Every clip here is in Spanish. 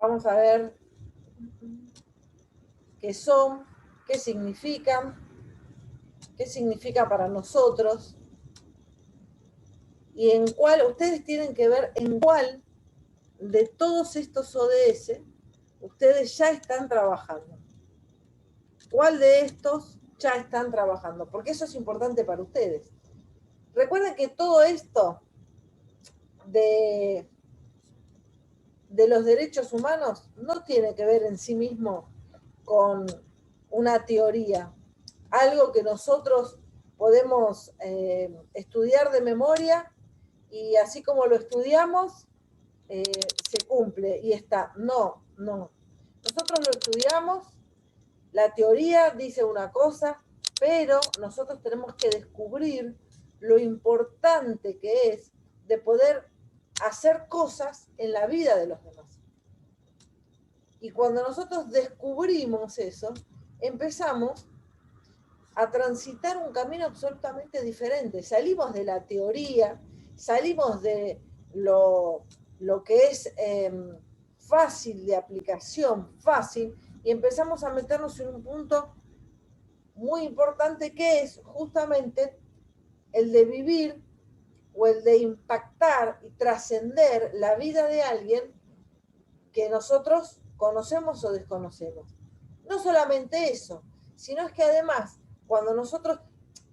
Vamos a ver qué son, qué significa para nosotros y en cuál, ustedes tienen que ver en cuál de todos estos ODS ustedes ya están trabajando. ¿Cuál de estos ya están trabajando? Porque eso es importante para ustedes. Recuerden que todo esto de los derechos humanos no tiene que ver en sí mismo con una teoría, algo que nosotros podemos estudiar de memoria y así como lo estudiamos, se cumple y está. No. Nosotros lo estudiamos, la teoría dice una cosa, pero nosotros tenemos que descubrir lo importante que es de poder hacer cosas en la vida de los demás. Y cuando nosotros descubrimos eso, empezamos a transitar un camino absolutamente diferente. Salimos de la teoría, salimos de lo que es fácil de aplicación, fácil, y empezamos a meternos en un punto muy importante que es justamente el de vivir o el de impactar y trascender la vida de alguien que nosotros conocemos o desconocemos. No solamente eso, sino es que además, cuando nosotros,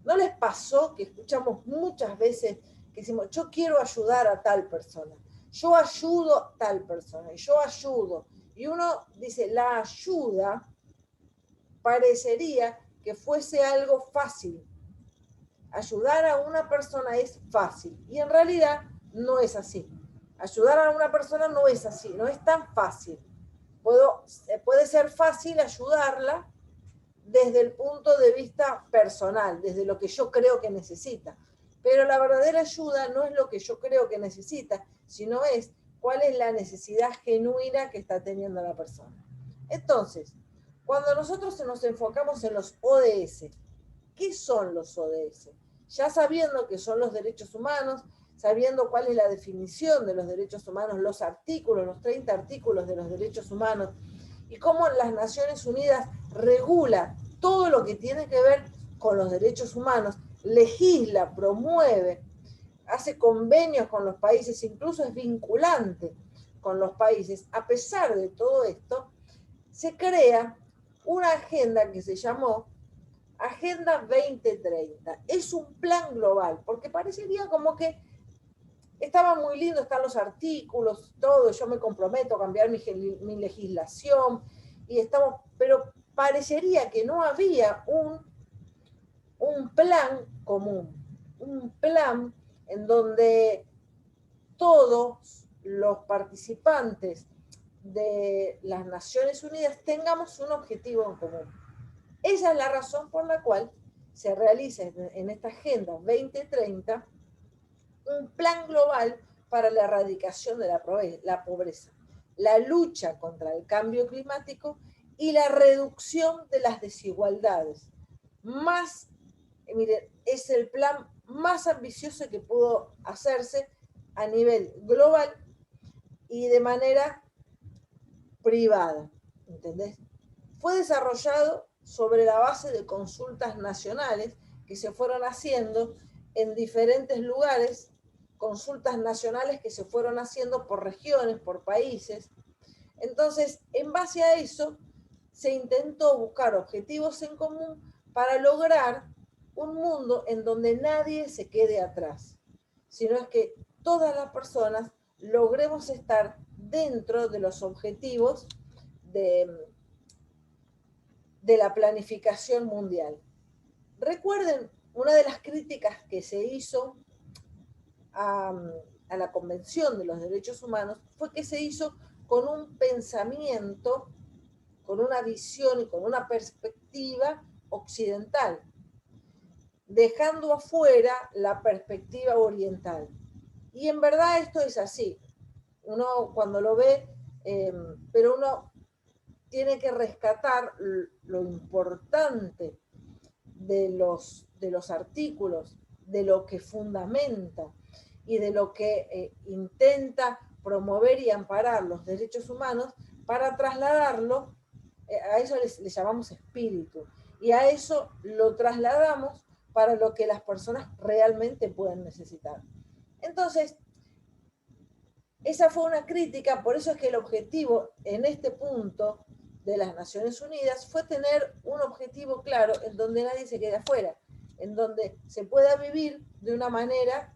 ¿no les pasó que escuchamos muchas veces que decimos, yo quiero ayudar a tal persona, yo ayudo a tal persona, y yo ayudo? Y uno dice, la ayuda parecería que fuese algo fácil. Ayudar a una persona es fácil, y en realidad no es así. Ayudar a una persona no es así, no es tan fácil. Puede ser fácil ayudarla desde el punto de vista personal, desde lo que yo creo que necesita. Pero la verdadera ayuda no es lo que yo creo que necesita, sino es cuál es la necesidad genuina que está teniendo la persona. Entonces, cuando nosotros nos enfocamos en los ODS, ¿qué son los ODS? Ya sabiendo que son los derechos humanos, sabiendo cuál es la definición de los derechos humanos, los artículos, los 30 artículos de los derechos humanos, y cómo las Naciones Unidas regula todo lo que tiene que ver con los derechos humanos, legisla, promueve, hace convenios con los países, incluso es vinculante con los países. A pesar de todo esto, se crea una agenda que se llamó Agenda 2030. Es un plan global, porque parecería como que estaba muy lindo, están los artículos, todo, yo me comprometo a cambiar mi legislación, y estamos, pero parecería que no había un plan común, un plan en donde todos los participantes de las Naciones Unidas tengamos un objetivo en común. Esa es la razón por la cual se realiza en esta Agenda 2030 un plan global para la erradicación de la pobreza, la lucha contra el cambio climático y la reducción de las desigualdades. Miren, es el plan más ambicioso que pudo hacerse a nivel global y de manera privada, ¿entendés? Fue desarrollado sobre la base de consultas nacionales que se fueron haciendo en diferentes lugares, consultas nacionales que se fueron haciendo por regiones, por países. Entonces, en base a eso, se intentó buscar objetivos en común para lograr un mundo en donde nadie se quede atrás, sino es que todas las personas logremos estar dentro de los objetivos de la planificación mundial. Recuerden, una de las críticas que se hizo a la Convención de los Derechos Humanos fue que se hizo con un pensamiento, con una visión y con una perspectiva occidental, dejando afuera la perspectiva oriental. Y en verdad esto es así. Uno cuando lo ve, pero uno tiene que rescatar lo importante de los artículos, de lo que fundamenta y de lo que intenta promover y amparar los derechos humanos para trasladarlo, a eso le llamamos espíritu, y a eso lo trasladamos para lo que las personas realmente pueden necesitar. Entonces, esa fue una crítica, por eso es que el objetivo en este punto de las Naciones Unidas fue tener un objetivo claro en donde nadie se quede afuera, en donde se pueda vivir de una manera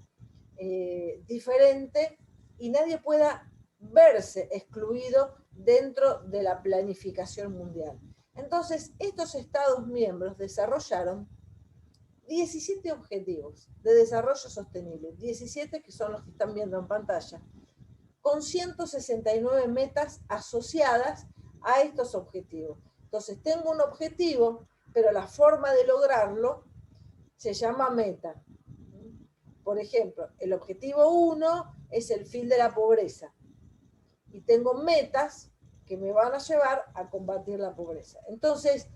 diferente y nadie pueda verse excluido dentro de la planificación mundial. Entonces, estos Estados miembros desarrollaron 17 objetivos de desarrollo sostenible, 17 que son los que están viendo en pantalla, con 169 metas asociadas a estos objetivos. Entonces, tengo un objetivo, pero la forma de lograrlo se llama meta. Por ejemplo, el objetivo 1 es el fin de la pobreza. Y tengo metas que me van a llevar a combatir la pobreza. Entonces,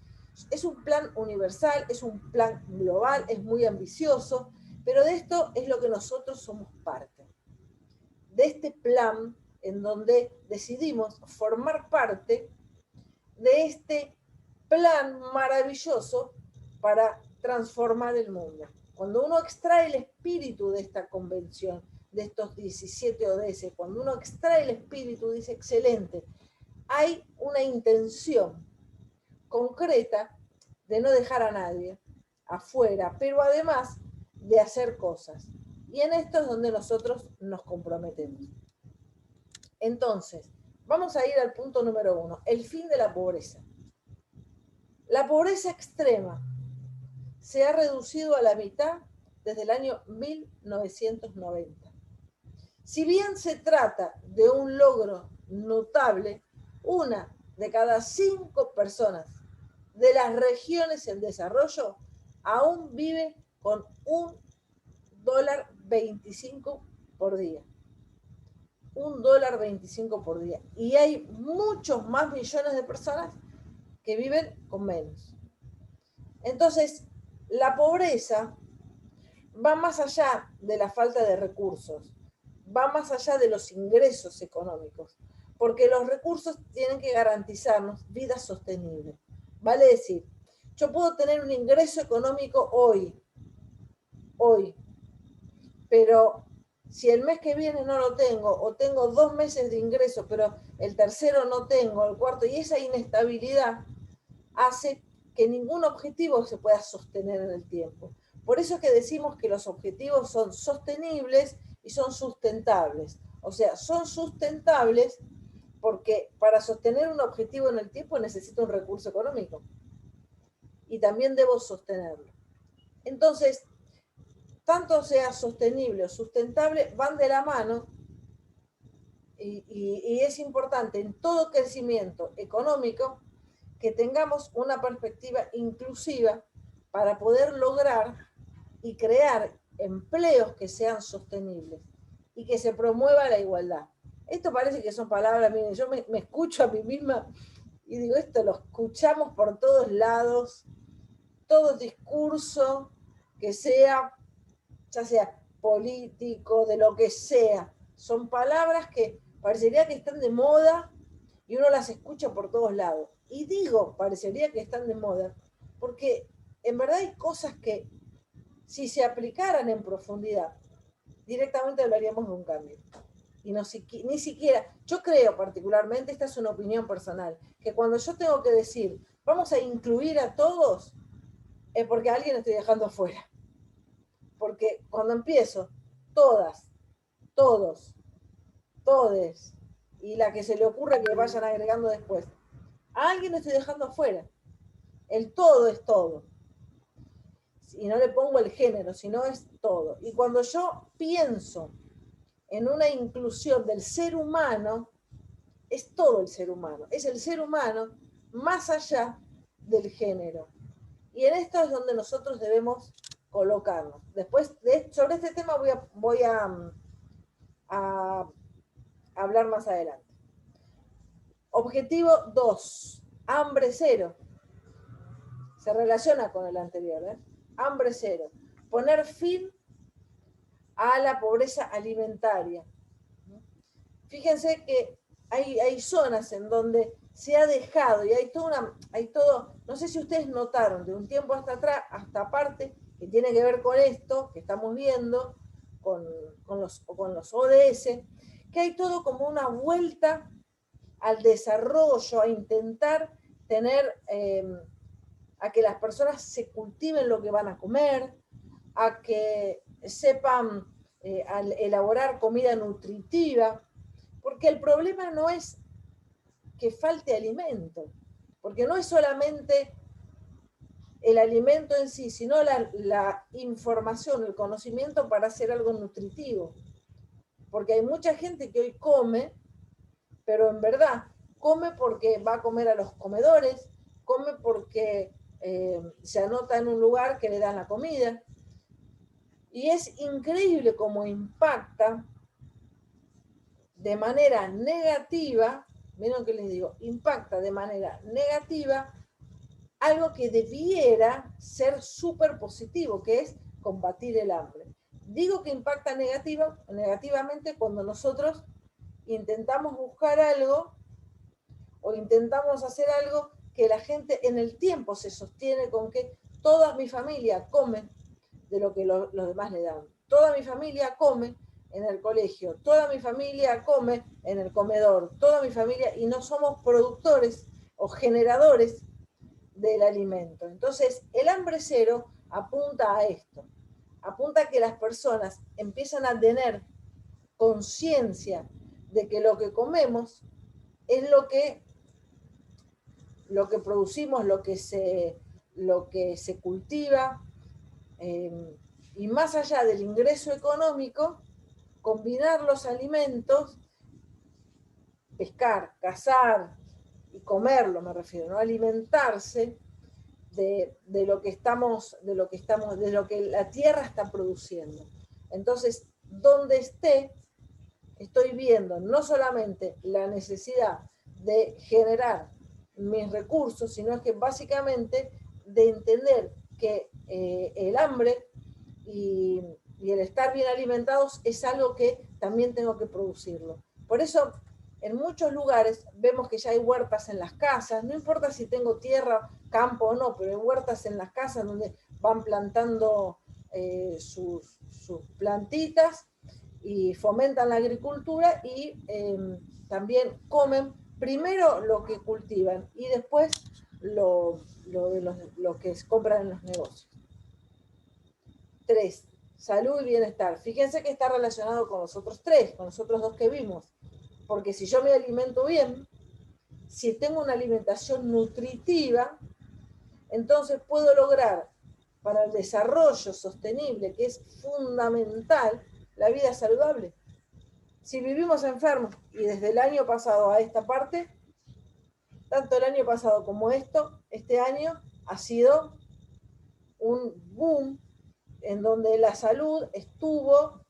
es un plan universal, es un plan global, es muy ambicioso, pero de esto es lo que nosotros somos parte. De este plan en donde decidimos formar parte de este plan maravilloso para transformar el mundo. Cuando uno extrae el espíritu de esta convención, de estos 17 ODS, cuando uno extrae el espíritu, dice, excelente, hay una intención concreta de no dejar a nadie afuera, pero además de hacer cosas. Y en esto es donde nosotros nos comprometemos. Entonces, vamos a ir al punto número 1, el fin de la pobreza. La pobreza extrema se ha reducido a la mitad desde el año 1990. Si bien se trata de un logro notable, una de cada 5 personas de las regiones en desarrollo aún vive con $1.25 por día. $1.25 por día. Y hay muchos más millones de personas que viven con menos. Entonces, la pobreza va más allá de la falta de recursos, va más allá de los ingresos económicos, porque los recursos tienen que garantizarnos vida sostenible. Vale decir, yo puedo tener un ingreso económico hoy, pero si el mes que viene no lo tengo, o tengo 2 meses de ingreso, pero el tercero no tengo, el cuarto, y esa inestabilidad hace que ningún objetivo se pueda sostener en el tiempo. Por eso es que decimos que los objetivos son sostenibles y son sustentables. O sea, son sustentables porque para sostener un objetivo en el tiempo necesito un recurso económico. Y también debo sostenerlo. Entonces, tanto sea sostenible o sustentable, van de la mano y es importante en todo crecimiento económico que tengamos una perspectiva inclusiva para poder lograr y crear empleos que sean sostenibles y que se promueva la igualdad. Esto parece que son palabras, miren, yo me escucho a mí misma y digo, esto lo escuchamos por todos lados, todo discurso que sea, ya sea político, de lo que sea, son palabras que parecería que están de moda y uno las escucha por todos lados. Y digo, parecería que están de moda, porque en verdad hay cosas que si se aplicaran en profundidad, directamente hablaríamos de un cambio. Y no, ni siquiera, yo creo particularmente, esta es una opinión personal, que cuando yo tengo que decir, vamos a incluir a todos, es porque a alguien estoy dejando afuera. Porque cuando empiezo, todas, todos, todes, y la que se le ocurra que vayan agregando después, a alguien estoy dejando afuera. El todo es todo. Y no le pongo el género, sino es todo. Y cuando yo pienso en una inclusión del ser humano, es todo el ser humano. Es el ser humano más allá del género. Y en esto es donde nosotros debemos colocarnos. Después, sobre este tema voy a hablar más adelante. Objetivo 2, hambre cero. Se relaciona con el anterior, ¿eh? Hambre cero. Poner fin a la pobreza alimentaria. Fíjense que hay zonas en donde se ha dejado y hay todo, no sé si ustedes notaron de un tiempo hasta atrás, hasta aparte, que tiene que ver con esto que estamos viendo, con los ODS, que hay todo como una vuelta al desarrollo, a intentar tener, a que las personas se cultiven lo que van a comer, a que sepan elaborar comida nutritiva, porque el problema no es que falte alimento, porque no es solamente el alimento en sí, sino la información, el conocimiento para hacer algo nutritivo. Porque hay mucha gente que hoy come, pero en verdad come porque va a comer a los comedores, come porque se anota en un lugar que le dan la comida. Y es increíble cómo impacta de manera negativa, miren lo que les digo, impacta de manera negativa algo que debiera ser súper positivo, que es combatir el hambre. Digo que impacta negativamente cuando nosotros intentamos buscar algo o intentamos hacer algo que la gente en el tiempo se sostiene con que toda mi familia come de lo que los demás le dan. Toda mi familia come en el colegio, toda mi familia come en el comedor, toda mi familia, y no somos productores o generadores del alimento. Entonces, el hambre cero apunta a esto, apunta a que las personas empiezan a tener conciencia de que lo que comemos es lo que producimos, lo que se cultiva, y más allá del ingreso económico, combinar los alimentos, pescar, cazar y comerlo, me refiero, ¿no? Alimentarse de lo que la tierra está produciendo. Entonces, donde esté, estoy viendo no solamente la necesidad de generar mis recursos, sino que básicamente de entender que el hambre y el estar bien alimentados es algo que también tengo que producirlo. Por eso, en muchos lugares vemos que ya hay huertas en las casas, no importa si tengo tierra, campo o no, pero hay huertas en las casas donde van plantando sus plantitas y fomentan la agricultura y también comen primero lo que cultivan y después lo que compran en los negocios. 3. Salud y bienestar. Fíjense que está relacionado con los otros 3, con los otros 2 que vimos. Porque si yo me alimento bien, si tengo una alimentación nutritiva, entonces puedo lograr para el desarrollo sostenible, que es fundamental, la vida saludable. Si vivimos enfermos, y desde el año pasado a esta parte, tanto el año pasado como este año ha sido un boom en donde la salud estuvo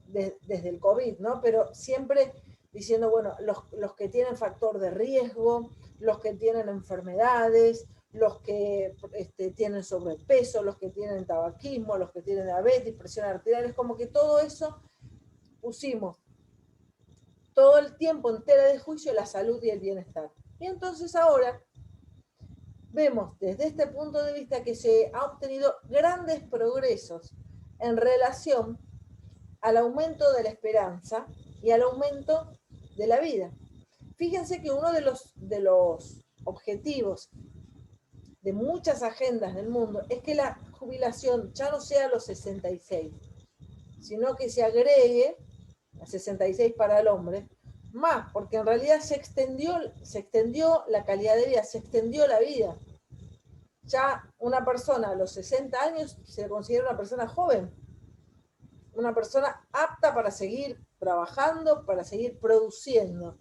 desde el COVID, ¿no? Pero siempre diciendo, bueno, los que tienen factor de riesgo, los que tienen enfermedades, los que tienen sobrepeso, los que tienen tabaquismo, los que tienen diabetes, presión arterial, es como que todo eso pusimos todo el tiempo en tela de juicio la salud y el bienestar. Y entonces ahora vemos desde este punto de vista que se ha obtenido grandes progresos en relación al aumento de la esperanza y al aumento de la vida. Fíjense que uno de los objetivos de muchas agendas del mundo es que la jubilación ya no sea a los 66, sino que se agregue a 66 para el hombre, más, porque en realidad se extendió la calidad de vida, se extendió la vida. Ya una persona a los 60 años se considera una persona joven, una persona apta para seguir trabajando, para seguir produciendo.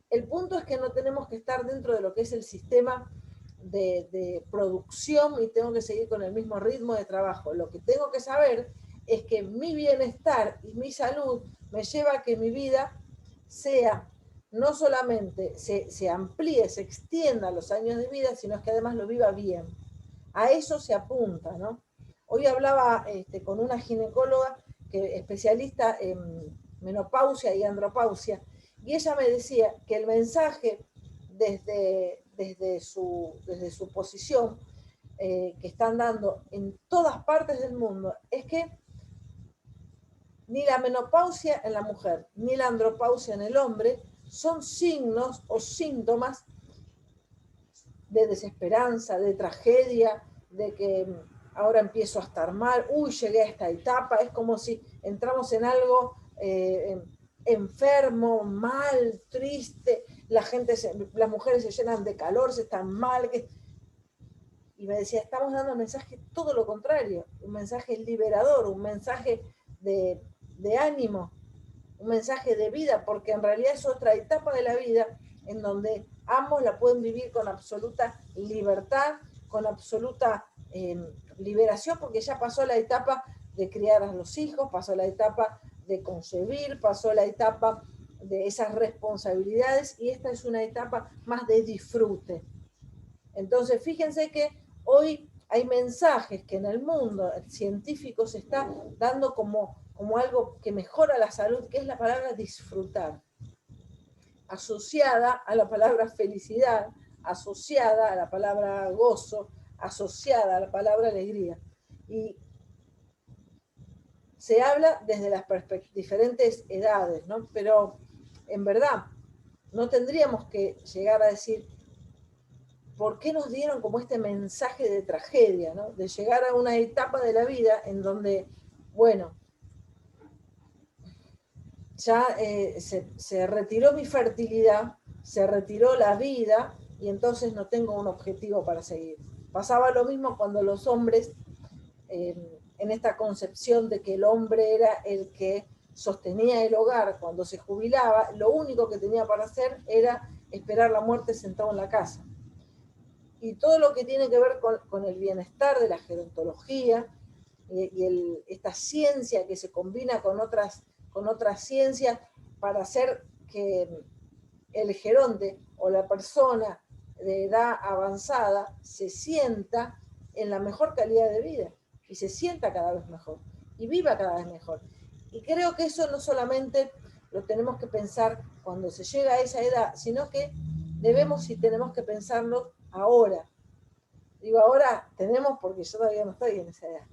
El punto es que no tenemos que estar dentro de lo que es el sistema de producción y tengo que seguir con el mismo ritmo de trabajo. Lo que tengo que saber es que mi bienestar y mi salud me lleva a que mi vida sea, no solamente se amplíe, se extienda los años de vida, sino que además lo viva bien. A eso se apunta, ¿no? Hoy hablaba con una ginecóloga que especialista en menopausia y andropausia, Y ella me decía que el mensaje desde su posición que están dando en todas partes del mundo es que ni la menopausia en la mujer, ni la andropausia en el hombre son signos o síntomas de desesperanza, de tragedia, de que ahora empiezo a estar mal, uy, llegué a esta etapa, es como si entramos en algo enfermo, mal, triste, las mujeres se llenan de calor, se están mal, y me decía, estamos dando un mensaje todo lo contrario, un mensaje liberador, un mensaje de ánimo, un mensaje de vida, porque en realidad es otra etapa de la vida en donde ambos la pueden vivir con absoluta libertad, con absoluta liberación, porque ya pasó la etapa de criar a los hijos, pasó la etapa de concebir, pasó la etapa de esas responsabilidades, y esta es una etapa más de disfrute. Entonces, fíjense que hoy hay mensajes que en el mundo científico se está dando como algo que mejora la salud, que es la palabra disfrutar, asociada a la palabra felicidad, asociada a la palabra gozo, asociada a la palabra alegría. Y se habla desde las diferentes edades, ¿no? Pero en verdad no tendríamos que llegar a decir, ¿por qué nos dieron como este mensaje de tragedia, ¿no? De llegar a una etapa de la vida en donde, bueno, ya se retiró mi fertilidad, se retiró la vida, y entonces no tengo un objetivo para seguir. Pasaba lo mismo cuando los hombres, en esta concepción de que el hombre era el que sostenía el hogar, cuando se jubilaba, lo único que tenía para hacer era esperar la muerte sentado en la casa. Y todo lo que tiene que ver con el bienestar de la gerontología y esta ciencia que se combina con otras ciencias para hacer que el geronte o la persona de edad avanzada se sienta en la mejor calidad de vida y se sienta cada vez mejor y viva cada vez mejor. Y creo que eso no solamente lo tenemos que pensar cuando se llega a esa edad, sino que debemos y tenemos que pensarlo ahora. Digo, ahora tenemos porque yo todavía no estoy en esa edad.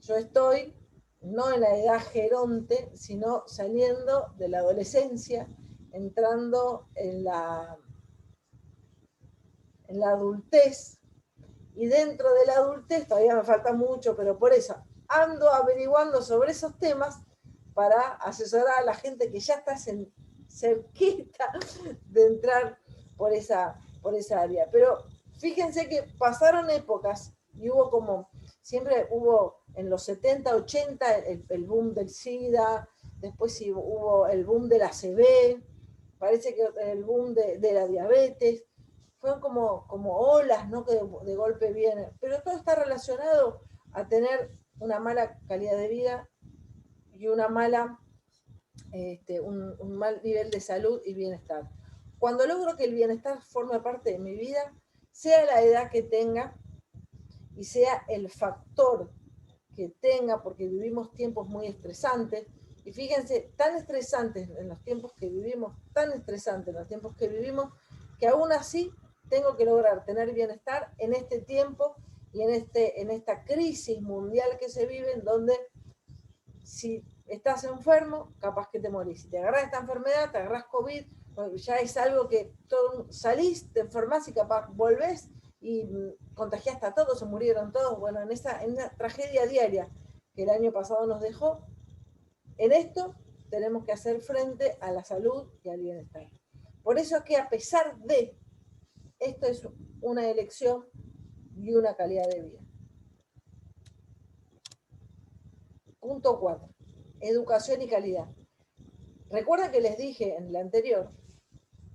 Yo estoy no en la edad geronte, sino saliendo de la adolescencia, entrando en la adultez, y dentro de la adultez todavía me falta mucho, pero por eso ando averiguando sobre esos temas para asesorar a la gente que ya está cerquita de entrar por esa área. Pero fíjense que pasaron épocas y siempre hubo en los 70, 80 el boom del SIDA, después sí hubo el boom de la ACV, parece que el boom de la diabetes, fueron como olas, ¿no? Que de golpe vienen, pero todo está relacionado a tener una mala calidad de vida y un mal nivel de salud y bienestar. Cuando logro que el bienestar forme parte de mi vida, sea la edad que tenga y sea el factor que tenga, porque vivimos tiempos muy estresantes, y fíjense, tan estresantes en los tiempos que vivimos, tan estresantes en los tiempos que vivimos, que aún así tengo que lograr tener bienestar en este tiempo y en esta crisis mundial que se vive, en donde si estás enfermo, capaz que te morís. Si te agarras esta enfermedad, te agarras COVID, ya es algo que salís, te enfermas y capaz volvés y contagiaste a todos, se murieron todos. Bueno, en una tragedia diaria que el año pasado nos dejó, en esto tenemos que hacer frente a la salud y al bienestar. Por eso es que a pesar de esto es una elección y una calidad de vida. Punto 4. Educación y calidad. Recuerda que les dije en el anterior,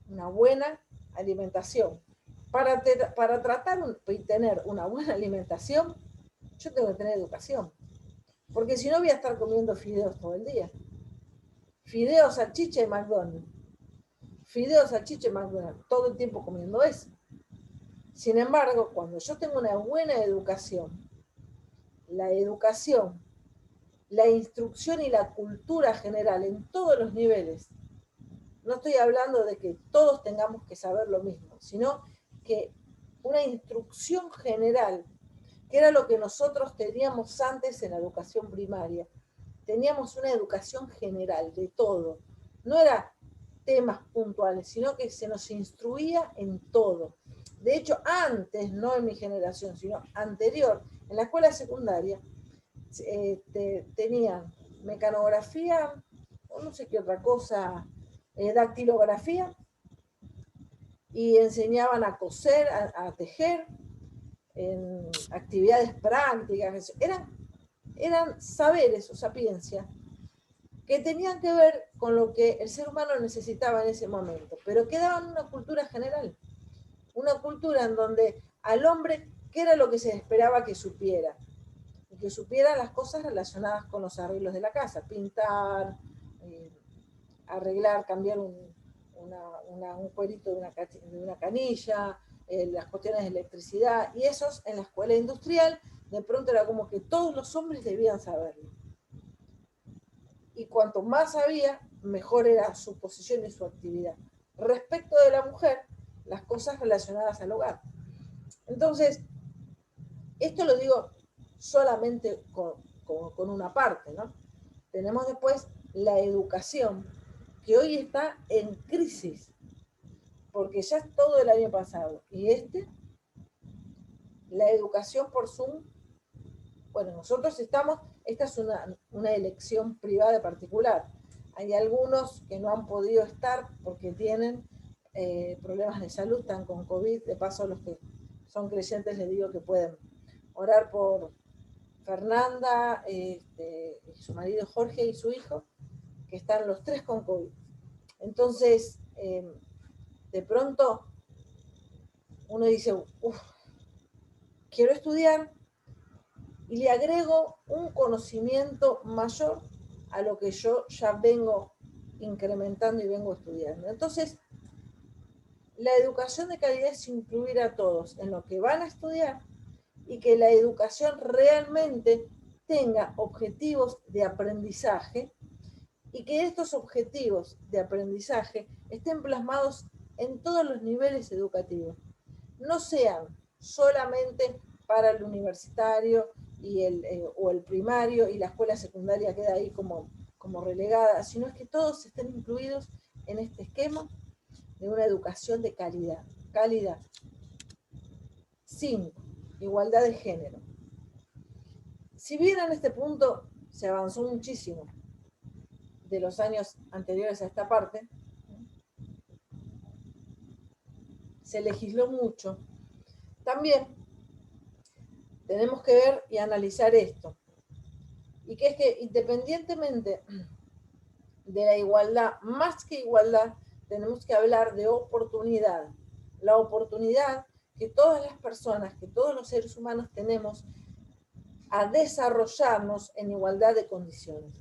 una buena alimentación. Para tratar y tener una buena alimentación, yo tengo que tener educación. Porque si no voy a estar comiendo fideos todo el día. Fideos, salchicha y McDonald's. Fideos, salchicha y McDonald's. Todo el tiempo comiendo eso. Sin embargo, cuando yo tengo una buena educación, la educación, la instrucción y la cultura general en todos los niveles no estoy hablando de que todos tengamos que saber lo mismo, sino que una instrucción general, que era lo que nosotros teníamos antes en la educación primaria. Teníamos una educación general de todo. No era temas puntuales, sino que se nos instruía en todo. De hecho, antes, no en mi generación, sino anterior, en la escuela secundaria, tenían mecanografía, o no sé qué otra cosa, dactilografía, y enseñaban a coser, a tejer, en actividades prácticas. Eran saberes o sapiencia que tenían que ver con lo que el ser humano necesitaba en ese momento, pero quedaban una cultura general, una cultura en donde al hombre, ¿qué era lo que se esperaba que supiera? Y que supiera las cosas relacionadas con los arreglos de la casa, pintar, arreglar, cambiar un cuerito de una canilla, las cuestiones de electricidad, y esos en la escuela industrial, de pronto era como que todos los hombres debían saberlo. Y cuanto más sabía, mejor era su posición y su actividad. Respecto de la mujer, las cosas relacionadas al hogar. Entonces, esto lo digo solamente con una parte, ¿no? Tenemos después la educación, que hoy está en crisis, porque ya es todo el año pasado. Y la educación por Zoom, bueno, nosotros estamos, esta es una elección privada particular. Hay algunos que no han podido estar porque tienen problemas de salud, están con COVID. De paso, los que son creyentes les digo que pueden orar por Fernanda, su marido Jorge y su hijo, que están los tres con COVID. Entonces, de pronto, uno dice, quiero estudiar, y le agrego un conocimiento mayor a lo que yo ya vengo incrementando y vengo estudiando. Entonces, la educación de calidad es incluir a todos en lo que van a estudiar y que la educación realmente tenga objetivos de aprendizaje y que estos objetivos de aprendizaje estén plasmados en todos los niveles educativos. No sean solamente para el universitario o el primario y la escuela secundaria queda ahí como relegada, sino es que todos estén incluidos en este esquema de una educación de calidad. Calidad. 5. Igualdad de género. Si bien en este punto se avanzó muchísimo de los años anteriores a esta parte, se legisló mucho, también tenemos que ver y analizar esto. Y que es que independientemente de la igualdad, más que igualdad, tenemos que hablar de oportunidad. La oportunidad que todas las personas, que todos los seres humanos tenemos a desarrollarnos en igualdad de condiciones.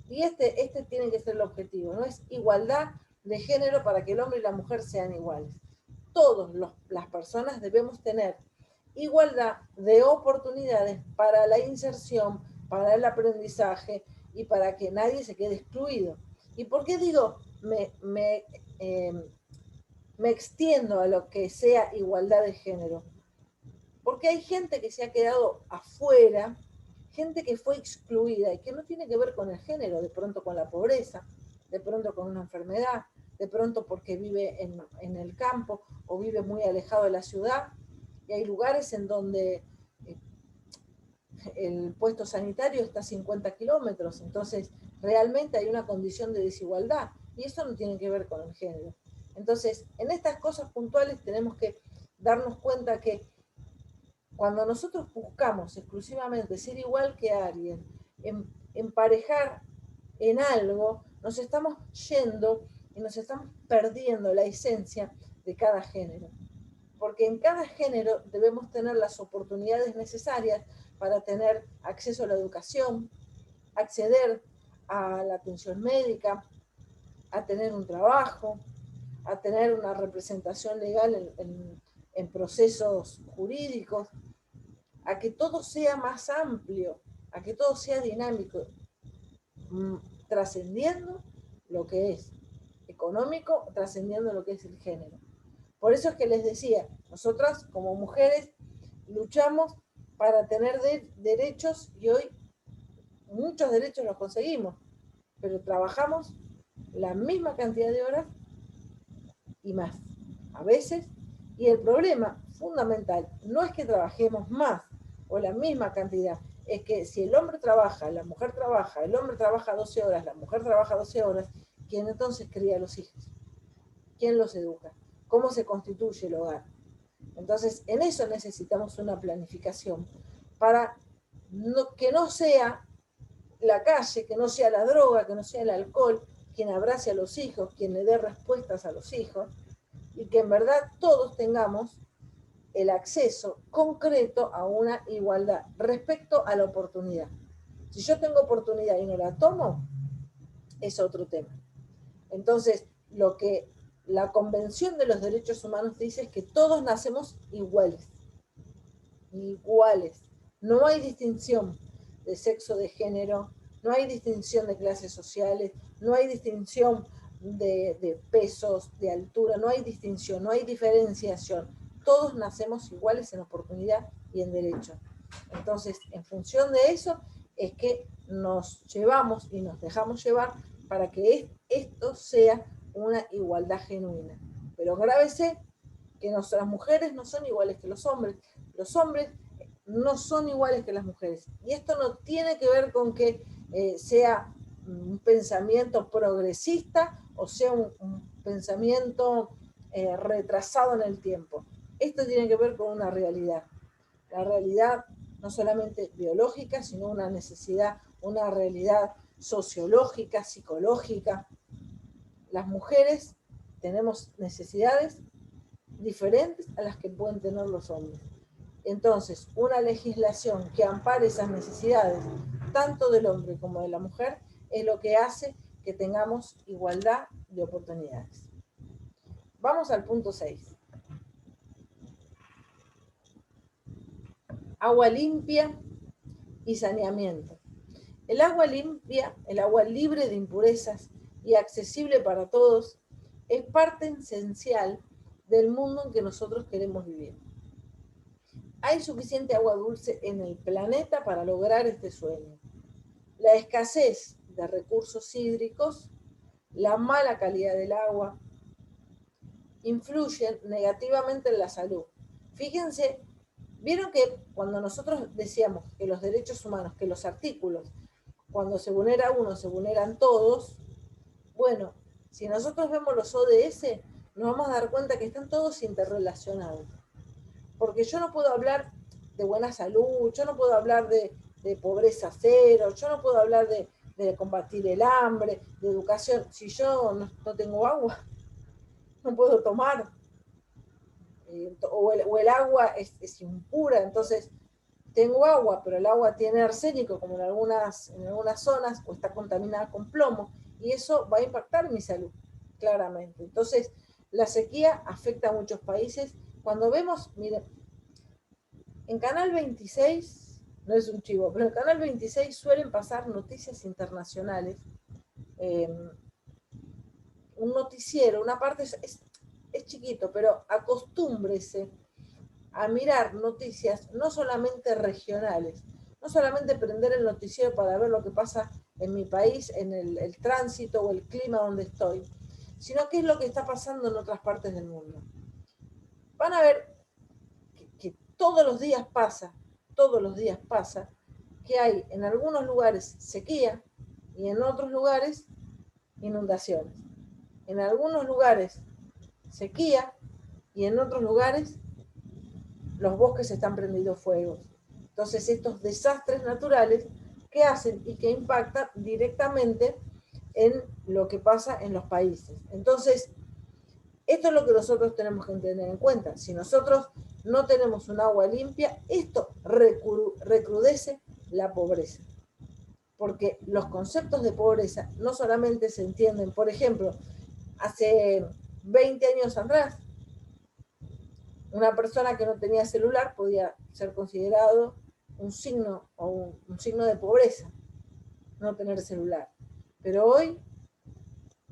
Y este tiene que ser el objetivo, no es igualdad de género para que el hombre y la mujer sean iguales. Todas las personas debemos tener igualdad de oportunidades para la inserción, para el aprendizaje y para que nadie se quede excluido. ¿Y por qué digo me extiendo a lo que sea igualdad de género? Porque hay gente que se ha quedado afuera, gente que fue excluida y que no tiene que ver con el género, de pronto con la pobreza, de pronto con una enfermedad, de pronto porque vive en el campo o vive muy alejado de la ciudad. Y hay lugares en donde el puesto sanitario está a 50 kilómetros, entonces realmente hay una condición de desigualdad y eso no tiene que ver con el género. Entonces, en estas cosas puntuales tenemos que darnos cuenta que cuando nosotros buscamos exclusivamente ser igual que alguien, emparejar en algo, nos estamos yendo y nos estamos perdiendo la esencia de cada género. Porque en cada género debemos tener las oportunidades necesarias para tener acceso a la educación, acceder a la atención médica, a tener un trabajo, a tener una representación legal en procesos jurídicos, a que todo sea más amplio, a que todo sea dinámico, trascendiendo lo que es económico, trascendiendo lo que es el género. Por eso es que les decía, nosotras como mujeres luchamos para tener derechos y hoy muchos derechos los conseguimos, pero trabajamos la misma cantidad de horas y más, a veces, y el problema fundamental no es que trabajemos más o la misma cantidad, es que si el hombre trabaja, la mujer trabaja, el hombre trabaja 12 horas, la mujer trabaja 12 horas, ¿quién entonces cría a los hijos? ¿Quién los educa? ¿Cómo se constituye el hogar? Entonces, en eso necesitamos una planificación para que no sea la calle, que no sea la droga, que no sea el alcohol, quien abrace a los hijos, quien le dé respuestas a los hijos, y que en verdad todos tengamos el acceso concreto a una igualdad respecto a la oportunidad. Si yo tengo oportunidad y no la tomo, es otro tema. Entonces, lo que la Convención de los Derechos Humanos dice es que todos nacemos iguales. Iguales. No hay distinción de sexo, de género, no hay distinción de clases sociales, no hay distinción de pesos, de altura, no hay distinción, no hay diferenciación. Todos nacemos iguales en oportunidad y en derecho. Entonces, en función de eso, es que nos llevamos y nos dejamos llevar para que esto sea una igualdad genuina. Pero grábese que nuestras mujeres no son iguales que los hombres no son iguales que las mujeres. Y esto no tiene que ver con que sea un pensamiento progresista o sea un pensamiento retrasado en el tiempo. Esto tiene que ver con una realidad. La realidad no solamente biológica, sino una necesidad, una realidad sociológica, psicológica. Las mujeres tenemos necesidades diferentes a las que pueden tener los hombres. Entonces, una legislación que ampare esas necesidades, tanto del hombre como de la mujer, es lo que hace que tengamos igualdad de oportunidades. Vamos al punto 6. Agua limpia y saneamiento. El agua limpia, el agua libre de impurezas y accesible para todos, es parte esencial del mundo en que nosotros queremos vivir. Hay suficiente agua dulce en el planeta para lograr este sueño. La escasez de recursos hídricos, la mala calidad del agua, influyen negativamente en la salud. Fíjense, vieron que cuando nosotros decíamos que los derechos humanos, que los artículos, cuando se vulnera uno, se vulneran todos, bueno, si nosotros vemos los ODS, nos vamos a dar cuenta que están todos interrelacionados. Porque yo no puedo hablar de buena salud, yo no puedo hablar de pobreza cero, yo no puedo hablar de combatir el hambre, de educación, si yo no tengo agua, no puedo tomar, o el agua es impura, entonces tengo agua, pero el agua tiene arsénico, como en algunas zonas, o está contaminada con plomo, y eso va a impactar mi salud, claramente. Entonces, la sequía afecta a muchos países. Cuando vemos, miren, en Canal 26, no es un chivo, pero en Canal 26 suelen pasar noticias internacionales, un noticiero, una parte es chiquito, pero acostúmbrese a mirar noticias no solamente regionales, no solamente prender el noticiero para ver lo que pasa en mi país, en el tránsito o el clima donde estoy, sino qué es lo que está pasando en otras partes del mundo. Van a ver que todos los días pasa que hay en algunos lugares sequía y en otros lugares inundaciones. En algunos lugares sequía y en otros lugares los bosques están prendidos fuego. Entonces, estos desastres naturales que hacen y que impactan directamente en lo que pasa en los países. Entonces, esto es lo que nosotros tenemos que tener en cuenta. Si nosotros no tenemos un agua limpia, esto recrudece la pobreza. Porque los conceptos de pobreza no solamente se entienden, por ejemplo, hace 20 años atrás, una persona que no tenía celular podía ser considerado un signo de pobreza, no tener celular. Pero hoy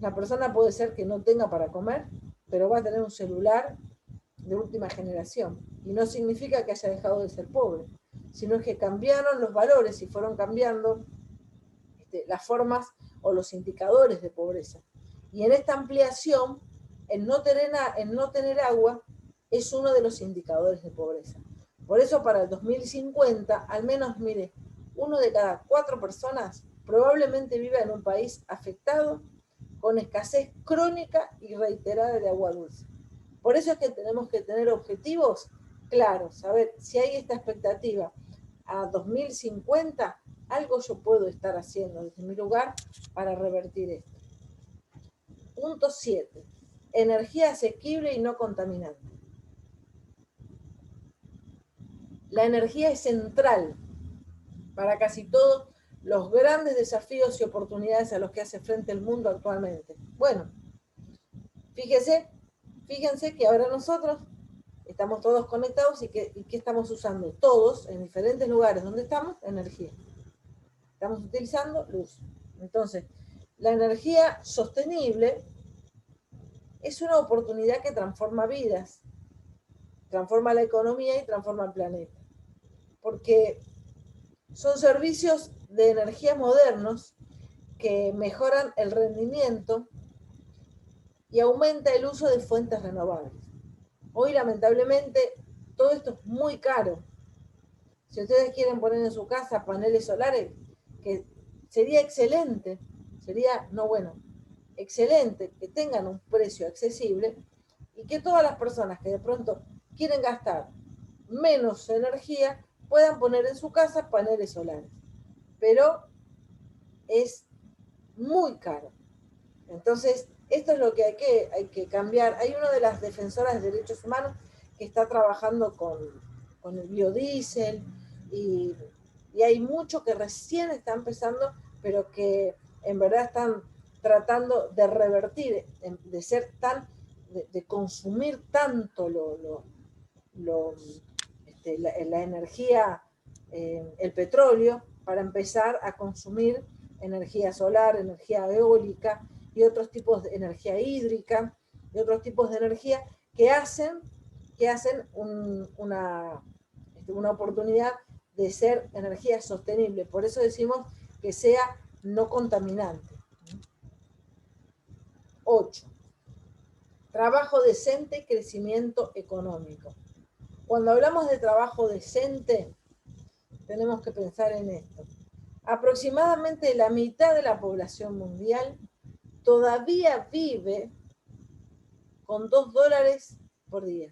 La persona puede ser que no tenga para comer, pero va a tener un celular de última generación. Y no significa que haya dejado de ser pobre, sino que cambiaron los valores y fueron cambiando las formas o los indicadores de pobreza. Y en esta ampliación, el no tener agua es uno de los indicadores de pobreza. Por eso para el 2050, al menos, mire, 1 de cada 4 personas probablemente viva en un país afectado con escasez crónica y reiterada de agua dulce. Por eso es que tenemos que tener objetivos claros, saber si hay esta expectativa a 2050, algo yo puedo estar haciendo desde mi lugar para revertir esto. Punto 7. Energía asequible y no contaminante. La energía es central para casi todos los grandes desafíos y oportunidades a los que hace frente el mundo actualmente. Bueno, fíjense que ahora nosotros estamos todos conectados y ¿qué estamos usando? Todos, en diferentes lugares donde estamos, energía. Estamos utilizando luz. Entonces, la energía sostenible es una oportunidad que transforma vidas, transforma la economía y transforma el planeta. Porque son servicios de energía modernos que mejoran el rendimiento y aumenta el uso de fuentes renovables. Hoy, lamentablemente, todo esto es muy caro. Si ustedes quieren poner en su casa paneles solares, que sería excelente, excelente que tengan un precio accesible y que todas las personas que de pronto quieren gastar menos energía puedan poner en su casa paneles solares. Pero es muy caro. Entonces, esto es lo que hay que cambiar. Hay una de las defensoras de derechos humanos que está trabajando con el biodiesel y hay mucho que recién está empezando, pero que en verdad están tratando de revertir, de ser de consumir tanto la energía, el petróleo, para empezar a consumir energía solar, energía eólica y otros tipos de energía hídrica y otros tipos de energía que hacen una oportunidad de ser energía sostenible. Por eso decimos que sea no contaminante. 8. Trabajo decente y crecimiento económico. Cuando hablamos de trabajo decente, tenemos que pensar en esto. Aproximadamente la mitad de la población mundial todavía vive con $2 por día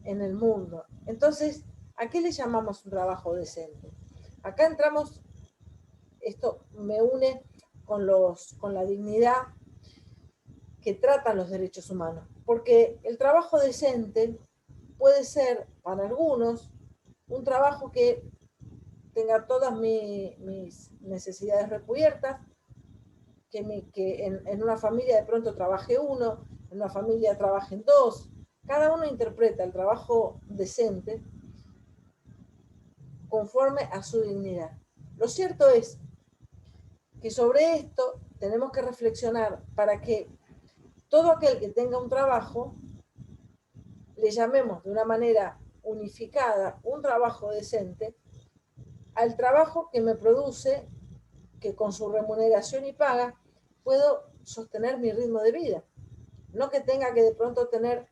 en el mundo. Entonces, ¿a qué le llamamos un trabajo decente? Acá entramos, esto me une con la dignidad que tratan los derechos humanos, porque el trabajo decente puede ser para algunos un trabajo que tenga todas mis necesidades recubiertas, que en una familia de pronto trabaje uno, en una familia trabajen dos. Cada uno interpreta el trabajo decente conforme a su dignidad. Lo cierto es que sobre esto tenemos que reflexionar para que todo aquel que tenga un trabajo le llamemos de una manera unificada un trabajo decente al trabajo que me produce, que con su remuneración y paga puedo sostener mi ritmo de vida. No que tenga que de pronto tener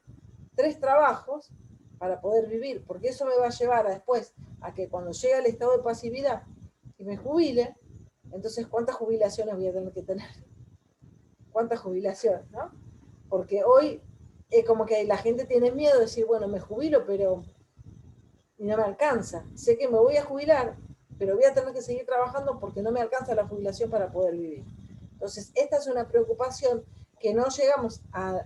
3 trabajos para poder vivir, porque eso me va a llevar después a que cuando llegue al estado de pasividad y me jubile, entonces ¿cuántas jubilaciones voy a tener que tener? ¿Cuántas jubilaciones, no? Porque hoy es como que la gente tiene miedo de decir, bueno, me jubilo, pero no me alcanza. Sé que me voy a jubilar, pero voy a tener que seguir trabajando porque no me alcanza la jubilación para poder vivir. Entonces, esta es una preocupación que no llegamos a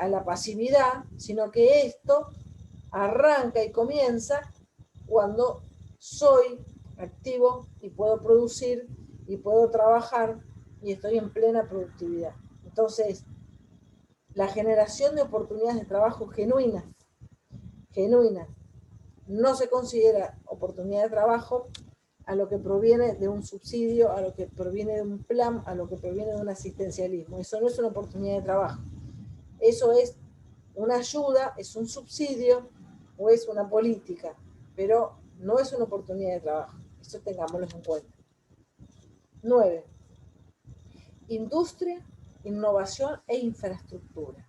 la pasividad, sino que esto arranca y comienza cuando soy activo y puedo producir y puedo trabajar y estoy en plena productividad. Entonces, la generación de oportunidades de trabajo genuinas, no se considera oportunidad de trabajo a lo que proviene de un subsidio, a lo que proviene de un plan, a lo que proviene de un asistencialismo. Eso no es una oportunidad de trabajo. Eso es una ayuda, es un subsidio o es una política, pero no es una oportunidad de trabajo. Eso tengámoslo en cuenta. 9. Industria, innovación e infraestructura.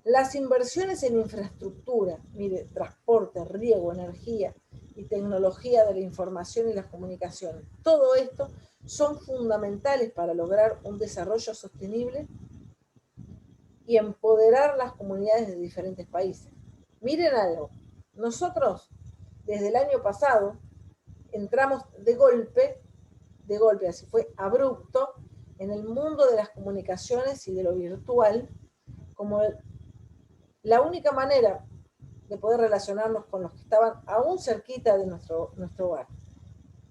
Las inversiones en infraestructura, mire, transporte, riego, energía y tecnología de la información y las comunicaciones, todo esto son fundamentales para lograr un desarrollo sostenible y empoderar las comunidades de diferentes países. Miren algo, nosotros desde el año pasado entramos de golpe, así fue abrupto, en el mundo de las comunicaciones y de lo virtual, como la única manera de poder relacionarnos con los que estaban aún cerquita de nuestro hogar.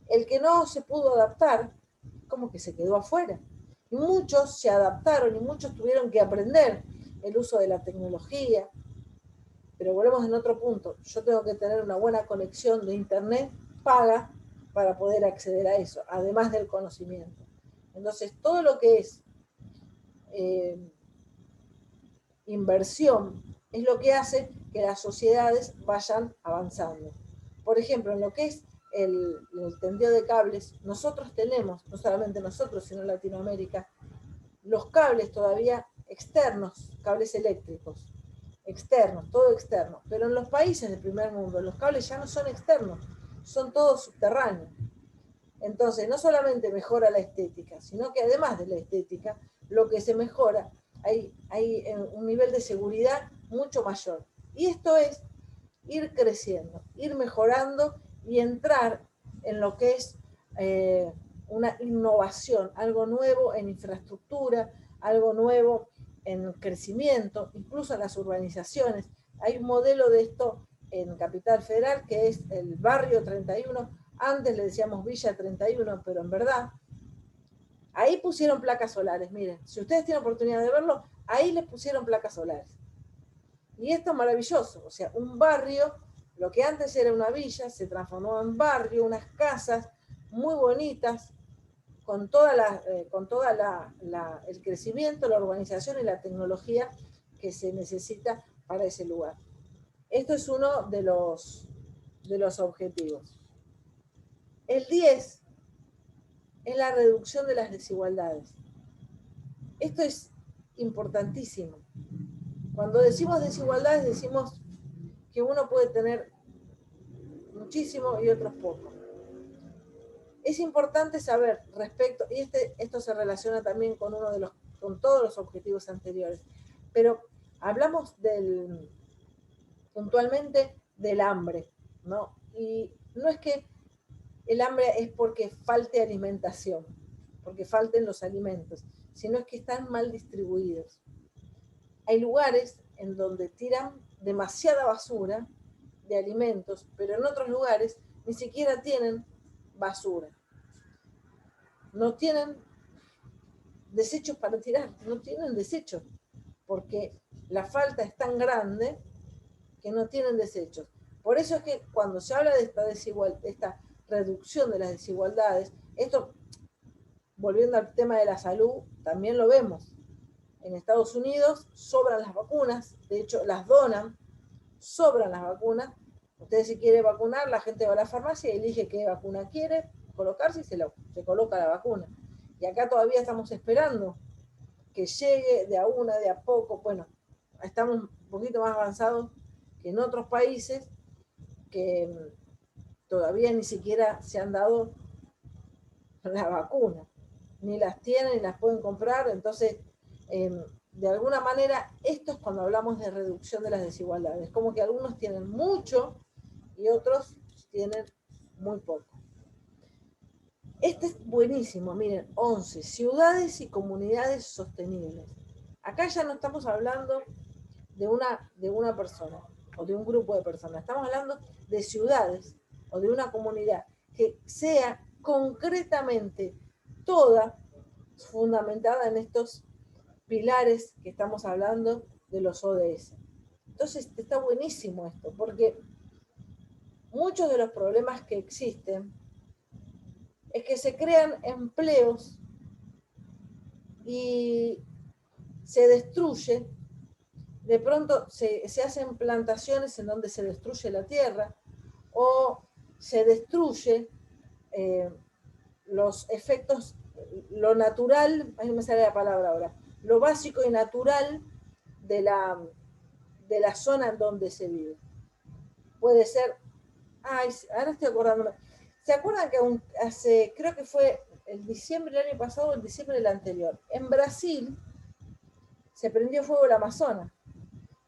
El que no se pudo adaptar, como que se quedó afuera. Y muchos se adaptaron y muchos tuvieron que aprender el uso de la tecnología. Pero volvemos en otro punto. Yo tengo que tener una buena conexión de internet paga para poder acceder a eso, además del conocimiento. Entonces, todo lo que es inversión es lo que hace que las sociedades vayan avanzando. Por ejemplo, en lo que es el tendido de cables, nosotros tenemos, no solamente nosotros, sino Latinoamérica, los cables todavía externos, cables eléctricos, externos, todo externo. Pero en los países del primer mundo, los cables ya no son externos, son todos subterráneos. Entonces, no solamente mejora la estética, sino que además de la estética, lo que se mejora, hay un nivel de seguridad mucho mayor. Y esto es ir creciendo, ir mejorando y entrar en lo que es una innovación, algo nuevo en infraestructura, algo nuevo en crecimiento, incluso en las urbanizaciones. Hay un modelo de esto en Capital Federal que es el Barrio 31, antes le decíamos Villa 31, pero en verdad ahí pusieron placas solares. Miren, si ustedes tienen oportunidad de verlo, ahí les pusieron placas solares. Y esto es maravilloso, o sea, un barrio, lo que antes era una villa, se transformó en barrio, unas casas muy bonitas, con toda el crecimiento, la urbanización y la tecnología que se necesita para ese lugar. Esto es uno de los objetivos. El 10 es la reducción de las desigualdades. Esto es importantísimo. Cuando decimos desigualdades, decimos que uno puede tener muchísimo y otros poco. Es importante saber respecto, y esto se relaciona también con con todos los objetivos anteriores, pero hablamos puntualmente del hambre, ¿no? Y no es que el hambre es porque falte alimentación, porque falten los alimentos, sino es que están mal distribuidos. Hay lugares en donde tiran demasiada basura de alimentos, pero en otros lugares ni siquiera tienen basura. No tienen desechos para tirar, no tienen desechos, porque la falta es tan grande que no tienen desechos. Por eso es que cuando se habla de esta reducción de las desigualdades, esto, volviendo al tema de la salud, también lo vemos. En Estados Unidos sobran las vacunas, de hecho las donan, sobran las vacunas. Usted si quiere vacunar, la gente va a la farmacia y elige qué vacuna quiere colocarse y se coloca la vacuna. Y acá todavía estamos esperando que llegue de a una, de a poco. Bueno, estamos un poquito más avanzados que en otros países que todavía ni siquiera se han dado la vacuna, ni las tienen ni las pueden comprar. Entonces, de alguna manera, esto es cuando hablamos de reducción de las desigualdades, como que algunos tienen mucho y otros tienen muy poco. Este es buenísimo, miren, 11, ciudades y comunidades sostenibles. Acá ya no estamos hablando de una persona o de un grupo de personas, estamos hablando de ciudades o de una comunidad que sea concretamente toda fundamentada en estos pilares que estamos hablando de los ODS. Entonces está buenísimo esto, porque muchos de los problemas que existen es que se crean empleos y se destruye, de pronto se hacen plantaciones en donde se destruye la tierra o se destruye los efectos, lo natural, ahí me sale la palabra ahora, lo básico y natural de la zona en donde se vive. Puede ser, ay, ahora estoy acordándome, ¿se acuerdan que hace, creo que fue el diciembre del año pasado o el diciembre del anterior, en Brasil se prendió fuego el Amazonas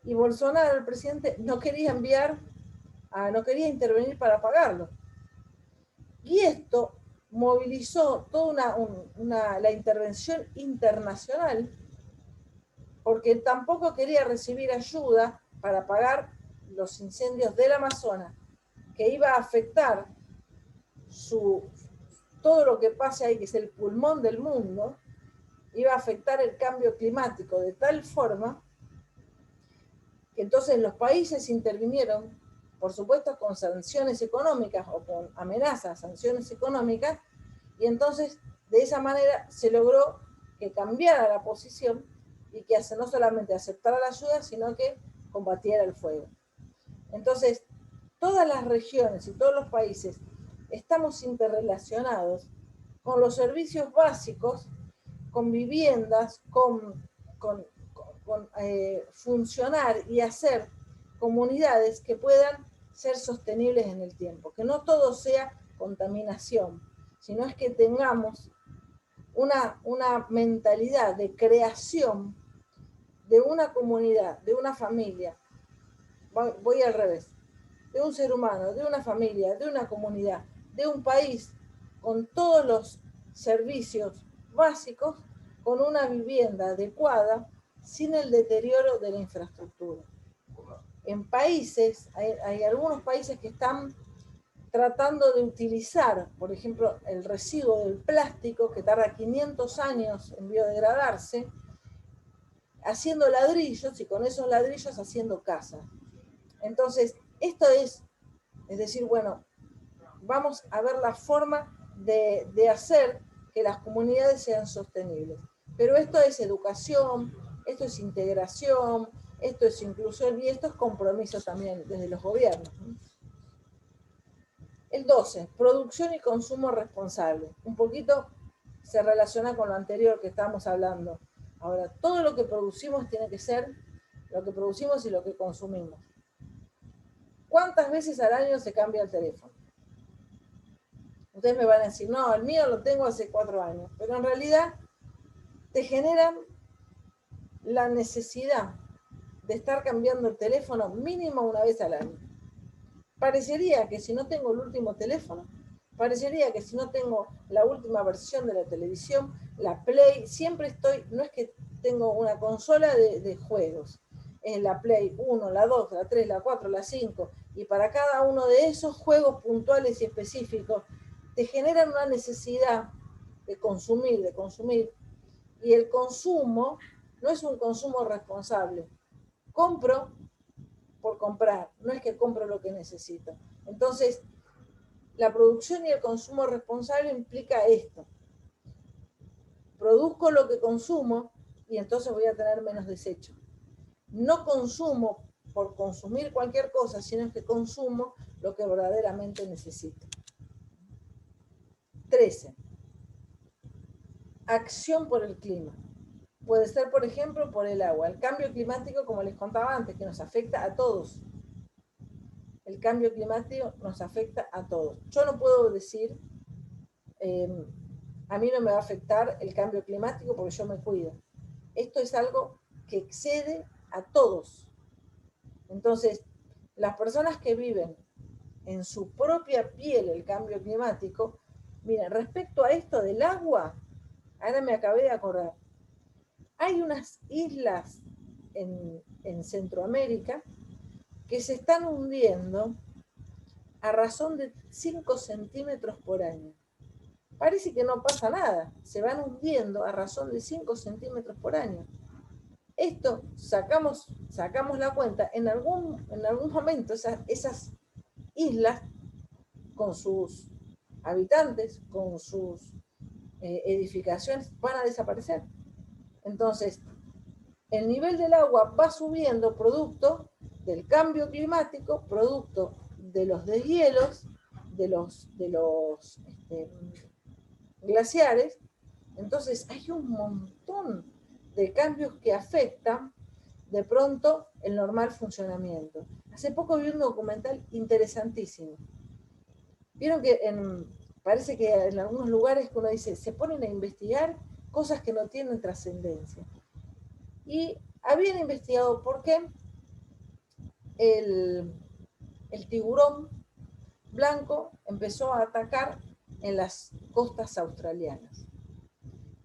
y Bolsonaro, el presidente, no quería no quería intervenir para apagarlo? Y esto movilizó toda la intervención internacional porque tampoco quería recibir ayuda para apagar los incendios del Amazonas, que iba a afectar todo lo que pase ahí, que es el pulmón del mundo, iba a afectar el cambio climático de tal forma que entonces los países intervinieron, por supuesto, con sanciones económicas o con amenazas, sanciones económicas, y entonces de esa manera se logró que cambiara la posición y que no solamente aceptara la ayuda, sino que combatiera el fuego. Entonces, todas las regiones y todos los países estamos interrelacionados con los servicios básicos, con viviendas, con funcionar y hacer comunidades que puedan ser sostenibles en el tiempo, que no todo sea contaminación, sino es que tengamos una mentalidad de creación de una comunidad, de una familia, voy al revés, de un ser humano, de una familia, de una comunidad, de un país, con todos los servicios básicos, con una vivienda adecuada, sin el deterioro de la infraestructura. En países, hay algunos países que están tratando de utilizar, por ejemplo, el residuo del plástico, que tarda 500 años en biodegradarse, haciendo ladrillos y con esos ladrillos haciendo casas. Entonces, esto es decir, bueno, vamos a ver la forma de hacer que las comunidades sean sostenibles. Pero esto es educación, esto es integración, esto es inclusión y esto es compromiso también desde los gobiernos. El 12, producción y consumo responsable. Un poquito se relaciona con lo anterior que estábamos hablando. Ahora, todo lo que producimos tiene que ser lo que producimos y lo que consumimos. ¿Cuántas veces al año se cambia el teléfono? Ustedes me van a decir, no, el mío lo tengo hace 4 años, pero en realidad te generan la necesidad de estar cambiando el teléfono mínimo una vez al año. Parecería que si no tengo el último teléfono, parecería que si no tengo la última versión de la televisión, la Play, siempre estoy, no es que tengo una consola de juegos, es la Play 1, la 2, la 3, la 4, la 5, y para cada uno de esos juegos puntuales y específicos, te generan una necesidad de consumir, y el consumo no es un consumo responsable. Compro por comprar, no es que compro lo que necesito. Entonces, la producción y el consumo responsable implica esto. Produzco lo que consumo y entonces voy a tener menos desecho. No consumo por consumir cualquier cosa, sino que consumo lo que verdaderamente necesito. 13. Acción por el clima. Puede ser, por ejemplo, por el agua. El cambio climático, como les contaba antes, que nos afecta a todos. El cambio climático nos afecta a todos. Yo no puedo decir, a mí no me va a afectar el cambio climático porque yo me cuido. Esto es algo que excede a todos. Entonces, las personas que viven en su propia piel el cambio climático, miren, respecto a esto del agua, ahora me acabé de acordar, hay unas islas en Centroamérica que se están hundiendo a razón de 5 centímetros por año. Parece que no pasa nada, se van hundiendo a razón de 5 centímetros por año. Esto sacamos la cuenta, en algún momento esas islas con sus habitantes, con sus edificaciones, van a desaparecer. Entonces, el nivel del agua va subiendo producto del cambio climático, producto de los deshielos, de los glaciares. Entonces hay un montón de cambios que afectan de pronto el normal funcionamiento. Hace poco vi un documental interesantísimo. Vieron que parece que en algunos lugares que uno dice, se ponen a investigar cosas que no tienen trascendencia. Y habían investigado por qué el tiburón blanco empezó a atacar en las costas australianas.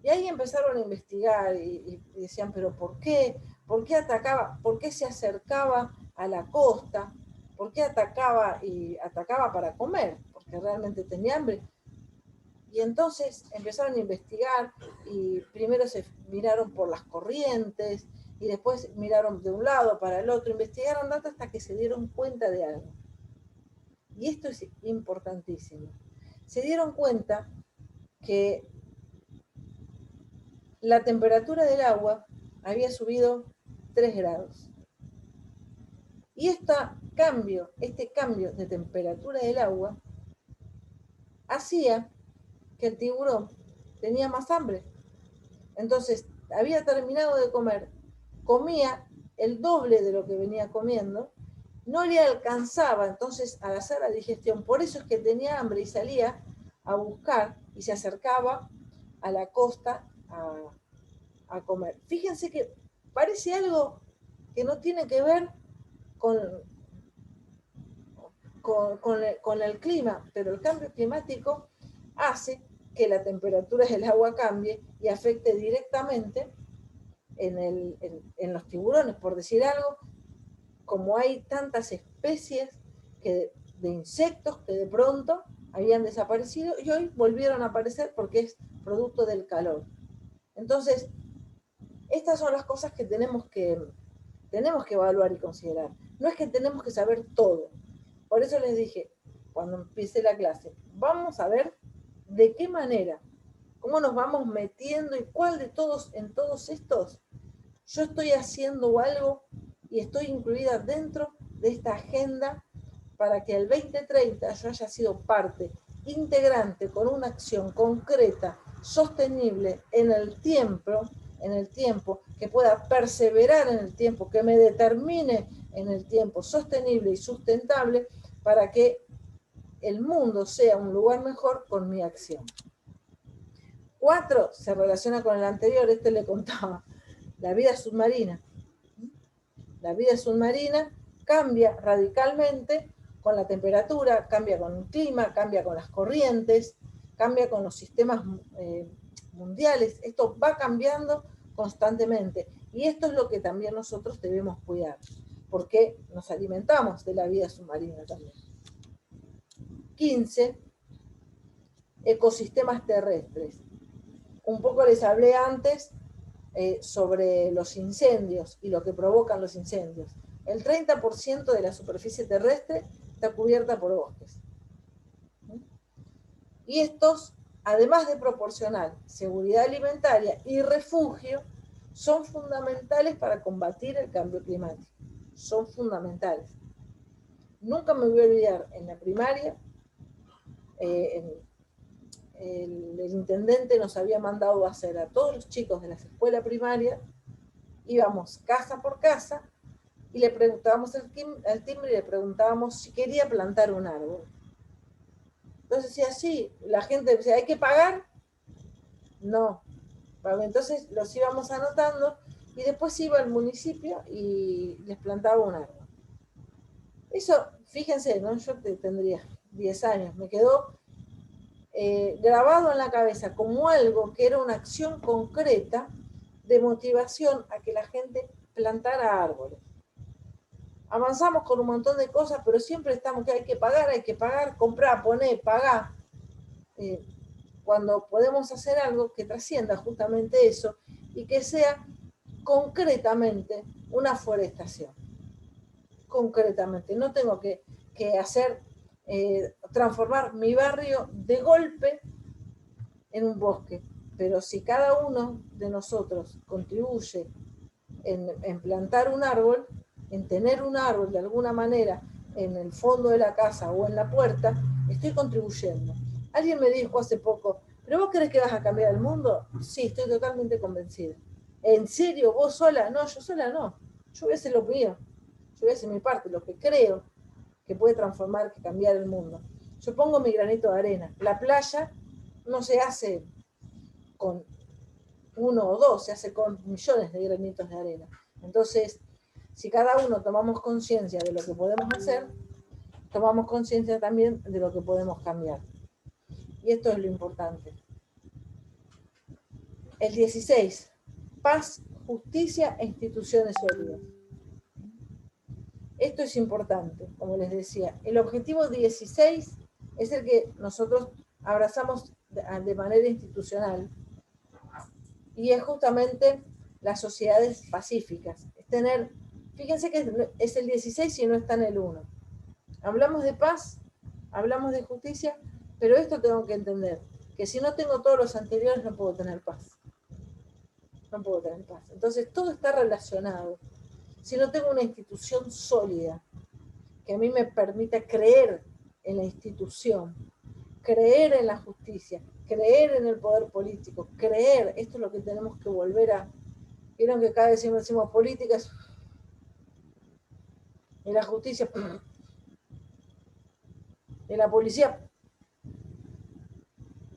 Y ahí empezaron a investigar y decían, pero ¿por qué? ¿Por qué atacaba? ¿Por qué se acercaba a la costa? ¿Por qué atacaba? Y atacaba para comer, porque realmente tenía hambre. Y entonces empezaron a investigar y primero se miraron por las corrientes y después miraron de un lado para el otro, investigaron datos hasta que se dieron cuenta de algo. Y esto es importantísimo. Se dieron cuenta que la temperatura del agua había subido 3 grados. Y este cambio de temperatura del agua hacía que el tiburón tenía más hambre. Entonces, había terminado de comer, comía el doble de lo que venía comiendo, no le alcanzaba entonces a hacer la digestión. Por eso es que tenía hambre y salía a buscar y se acercaba a la costa a comer. Fíjense que parece algo que no tiene que ver con el clima, pero el cambio climático hace que la temperatura del agua cambie y afecte directamente en los tiburones, por decir algo, como hay tantas especies de insectos que de pronto habían desaparecido y hoy volvieron a aparecer porque es producto del calor. Entonces, estas son las cosas que tenemos que evaluar y considerar. No es que tenemos que saber todo. Por eso les dije, cuando empiece la clase, vamos a ver de qué manera, cómo nos vamos metiendo y cuál de todos, en todos estos, yo estoy haciendo algo y estoy incluida dentro de esta agenda para que el 2030 yo haya sido parte integrante con una acción concreta, sostenible en el tiempo, que pueda perseverar en el tiempo, que me determine en el tiempo sostenible y sustentable para que el mundo sea un lugar mejor con mi acción. 4 se relaciona con el anterior, este le contaba, la vida submarina. La vida submarina cambia radicalmente con la temperatura, cambia con el clima, cambia con las corrientes, cambia con los sistemas mundiales. Esto va cambiando constantemente. Y esto es lo que también nosotros debemos cuidar, porque nos alimentamos de la vida submarina también. 15, ecosistemas terrestres. Un poco les hablé antes sobre los incendios y lo que provocan los incendios. El 30% de la superficie terrestre está cubierta por bosques. Y estos, además de proporcionar seguridad alimentaria y refugio, son fundamentales para combatir el cambio climático. Son fundamentales. Nunca me voy a olvidar, en la primaria, el intendente nos había mandado a hacer a todos los chicos de la escuela primaria, íbamos casa por casa y le preguntábamos al timbre y le preguntábamos si quería plantar un árbol. Entonces decía, sí, la gente decía, ¿hay que pagar? No. Entonces los íbamos anotando y después iba al municipio y les plantaba un árbol. Eso, fíjense, ¿no? Yo tendría 10 años, me quedó grabado en la cabeza como algo que era una acción concreta de motivación a que la gente plantara árboles. Avanzamos con un montón de cosas, pero siempre estamos que hay que pagar, comprar, poner, pagar. Cuando podemos hacer algo que trascienda justamente eso y que sea concretamente una forestación. Concretamente, no tengo que hacer transformar mi barrio de golpe en un bosque. Pero si cada uno de nosotros contribuye en plantar un árbol, en tener un árbol de alguna manera en el fondo de la casa o en la puerta, estoy contribuyendo. Alguien me dijo hace poco, ¿pero vos crees que vas a cambiar el mundo? Sí, estoy totalmente convencida. ¿En serio? ¿Vos sola? No, yo sola no. Yo voy a hacer lo mío. Yo voy a hacer mi parte, lo que creo que puede transformar, que cambiar el mundo. Yo pongo mi granito de arena. La playa no se hace con uno o dos, se hace con millones de granitos de arena. Entonces, si cada uno tomamos conciencia de lo que podemos hacer, tomamos conciencia también de lo que podemos cambiar. Y esto es lo importante. El 16, paz, justicia e instituciones sólidas. Esto es importante, como les decía. El objetivo 16 es el que nosotros abrazamos de manera institucional y es justamente las sociedades pacíficas. Es tener, fíjense que es el 16 y no está en el 1. Hablamos de paz, hablamos de justicia, pero esto tengo que entender, que si no tengo todos los anteriores no puedo tener paz. No puedo tener paz. Entonces todo está relacionado. Si no tengo una institución sólida, que a mí me permita creer en la institución, creer en la justicia, creer en el poder político, creer, esto es lo que tenemos que volver a... Vieron que cada vez decimos políticas, en la justicia, en la policía,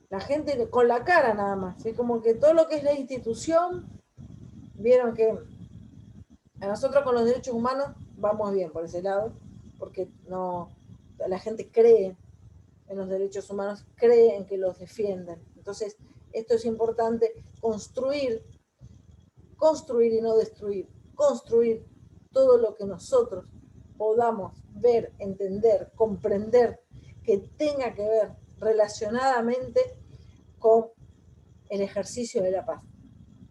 la gente con la cara nada más, ¿sí? Como que todo lo que es la institución, vieron que a nosotros con los derechos humanos vamos bien por ese lado, porque no, la gente cree en los derechos humanos, cree en que los defienden. Entonces, esto es importante, construir y no destruir, construir todo lo que nosotros podamos ver, entender, comprender, que tenga que ver relacionadamente con el ejercicio de la paz.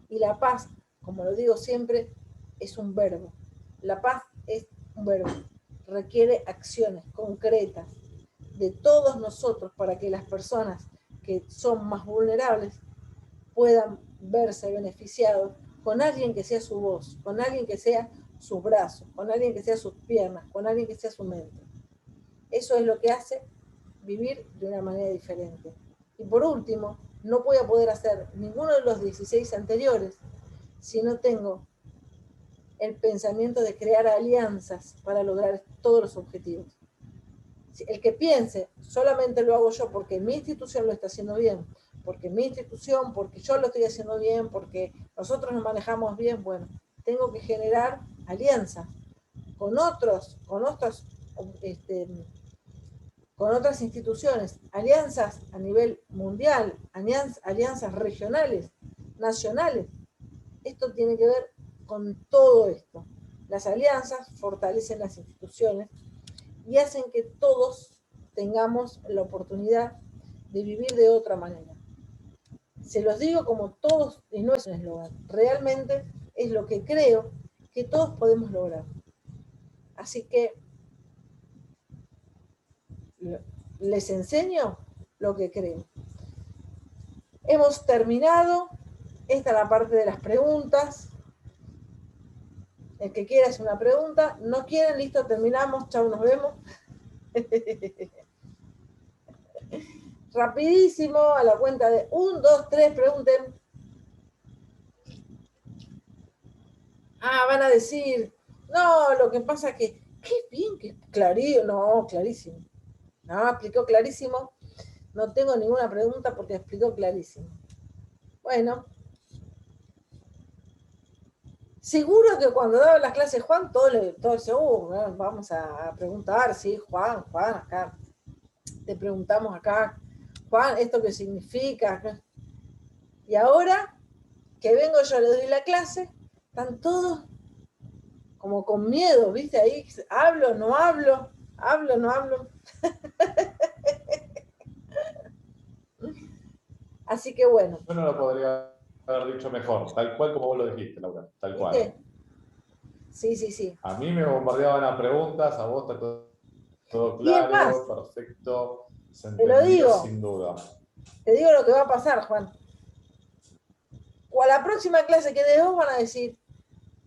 Y la paz, como lo digo siempre, es un verbo. La paz es un verbo. Requiere acciones concretas de todos nosotros para que las personas que son más vulnerables puedan verse beneficiados con alguien que sea su voz, con alguien que sea sus brazos, con alguien que sea sus piernas, con alguien que sea su mente. Eso es lo que hace vivir de una manera diferente. Y por último, no voy a poder hacer ninguno de los 16 anteriores si no tengo el pensamiento de crear alianzas para lograr todos los objetivos. El que piense, solamente lo hago yo porque mi institución lo está haciendo bien, porque mi institución, porque yo lo estoy haciendo bien, porque nosotros nos manejamos bien, bueno, tengo que generar alianzas con otros, con otras instituciones, alianzas a nivel mundial, alianzas regionales, nacionales. Esto tiene que ver con todo esto. Las alianzas fortalecen las instituciones y hacen que todos tengamos la oportunidad de vivir de otra manera. Se los digo como todos, y no es un eslogan, realmente es lo que creo que todos podemos lograr. Así que les enseño lo que creo. Hemos terminado. Esta es la parte de las preguntas. El que quiera hacer una pregunta. No quieren, listo, terminamos. Chau, nos vemos. Rapidísimo, a la cuenta de 1, 2, 3, pregunten. Van a decir, no, lo que pasa es que, qué bien, que clarísimo, no, clarísimo. No, explicó clarísimo. No tengo ninguna pregunta porque explicó clarísimo. Bueno. Seguro que cuando daba las clases Juan, todo decía, vamos a preguntar, sí, Juan, acá, te preguntamos acá, Juan, ¿esto qué significa? Y ahora que vengo yo, le doy la clase, están todos como con miedo, ¿viste? Ahí, hablo, no hablo. Así que bueno. Yo no lo podría haber dicho mejor, tal cual como vos lo dijiste, Laura, tal cual. ¿Viste? Sí. A mí me bombardeaban las preguntas, a vos Todo Y es más, claro, perfecto, se te lo entendió digo, sin duda. te digo lo que va a pasar, Juan. O a la próxima clase que de vos van a decir,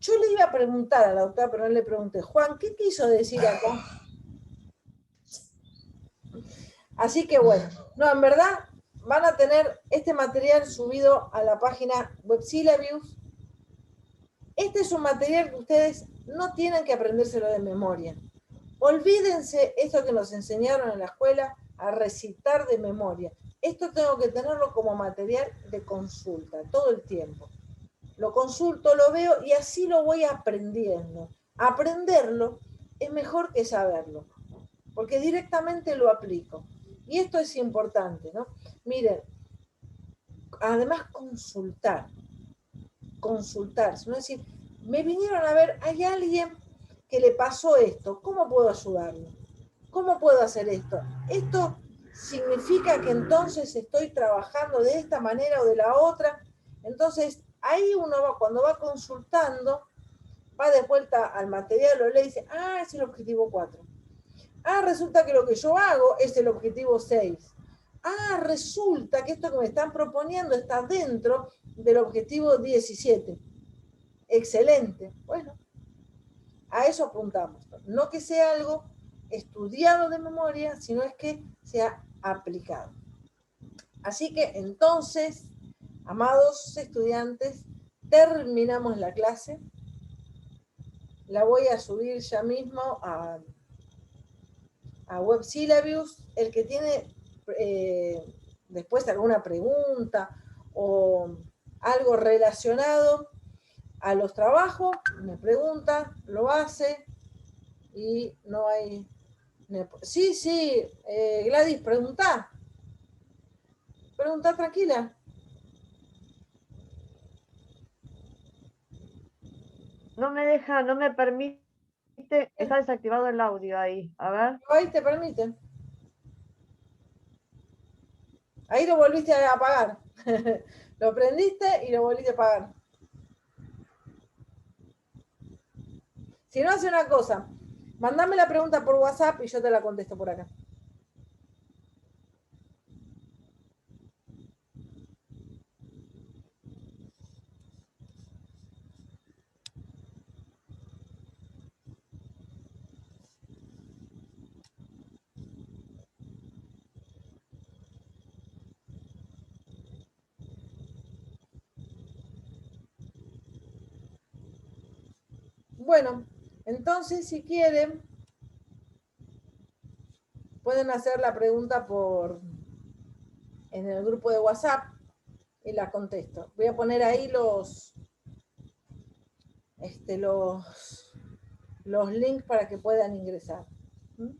yo le iba a preguntar a la doctora, pero no le pregunté, Juan, ¿qué quiso decir acá? Así que bueno, no, en verdad van a tener este material subido a la página web Syllabius. Este es un material que ustedes no tienen que aprendérselo de memoria. Olvídense esto que nos enseñaron en la escuela a recitar de memoria. Esto tengo que tenerlo como material de consulta todo el tiempo. Lo consulto, lo veo y así lo voy aprendiendo. Aprenderlo es mejor que saberlo, porque directamente lo aplico. Y esto es importante, ¿no? Miren, además consultar, es decir, me vinieron a ver, hay alguien que le pasó esto, ¿cómo puedo ayudarlo? ¿Cómo puedo hacer esto? Esto significa que entonces estoy trabajando de esta manera o de la otra. Entonces, ahí uno va, cuando va consultando, va de vuelta al material, lo lee y dice, ah, es el objetivo 4. Ah, resulta que lo que yo hago es el objetivo 6. Ah, resulta que esto que me están proponiendo está dentro del objetivo 17. Excelente. Bueno, a eso apuntamos. No que sea algo estudiado de memoria, sino es que sea aplicado. Así que entonces, amados estudiantes, terminamos la clase. La voy a subir ya mismo a Web Syllabius. El que tiene después alguna pregunta o algo relacionado a los trabajos, me pregunta, lo hace y no hay... Sí, sí, Gladys, pregunta. Pregunta tranquila. No me deja, no me permite, está desactivado el audio ahí. A ver. Ahí te permite. Ahí lo volviste a apagar. Lo prendiste y lo volviste a apagar. Si no, hace una cosa. Mandame la pregunta por WhatsApp y yo te la contesto por acá. Bueno, entonces si quieren, pueden hacer la pregunta en el grupo de WhatsApp y la contesto. Voy a poner ahí los links para que puedan ingresar. ¿Mm?